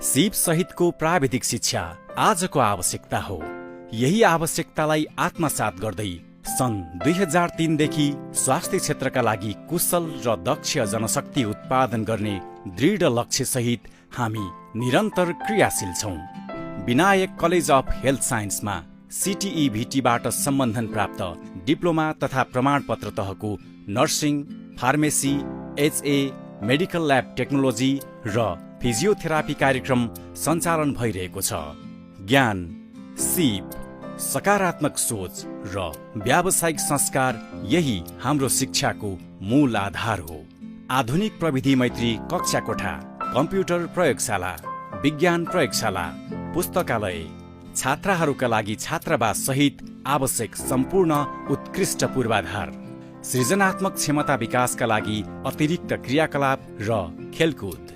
सिप सहितको प्राविधिक शिक्षा आजको आवश्यकता हो। यही आवश्यकतालाई आत्मसात गर्दै सन् 2003 देखि स्वास्थ्य क्षेत्रका लागि कुशल र दक्ष जनशक्ति उत्पादन गर्ने दृढ लक्ष्य सहित हामी निरन्तर क्रियाशील छौं। विनायक कलेज अफ हेल्थ साइन्समा CTEVT-बाट सम्बन्धन प्राप्त डिप्लोमा तथा प्रमाणपत्र तहको nursing, pharmacy, HA, medical lab technology र फिजियोथेरापी कार्यक्रम सञ्चालन भइरहेको छ। ज्ञान, सिप, सकारात्मक सोच र व्यावसायिक संस्कार यही हाम्रो शिक्षाको मूल आधार हो। आधुनिक प्रविधि मैत्री कक्षा कोठा, कम्प्युटर प्रयोगशाला, विज्ञान प्रयोगशाला, पुस्तकालय, छात्राहरूका लागि छात्रावास सहित आवश्यक सम्पूर्ण उत्कृष्ट पूर्वाधार, सृजनात्मक क्षमता विकासका लागि अतिरिक्त क्रियाकलाप र खेलकुद,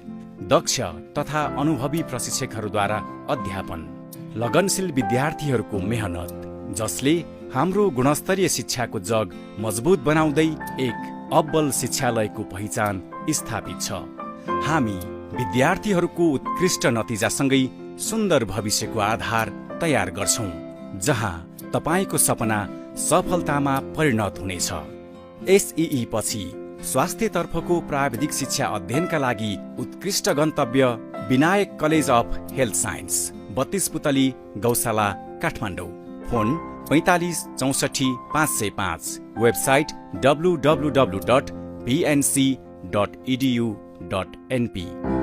दक्ष तथा अनुभवी प्रशिक्षकहरूद्वारा अध्यापन, लगनशील विद्यार्थीहरूको मेहनत, जसले हाम्रो गुणस्तरीय शिक्षाको जग मजबुत बनाउँदै एक अब्बल शिक्षालयको पहिचान स्थापित छ। हामी विद्यार्थीहरूको उत्कृष्ट नतिजासँगै सुन्दर भविष्यको आधार तयार गर्छौं, जहाँ तपाईको सपना सफलतामा परिणत हुनेछ। SEE पछि स्वास्थ्यतर्फको प्राविधिक शिक्षा अध्ययनका लागि उत्कृष्ट गन्तव्य Vinayak college of health science, 32 पुतली गौशाला, काठमाडौँ। फोन 45 64 505। Website www.vnc.edu.np।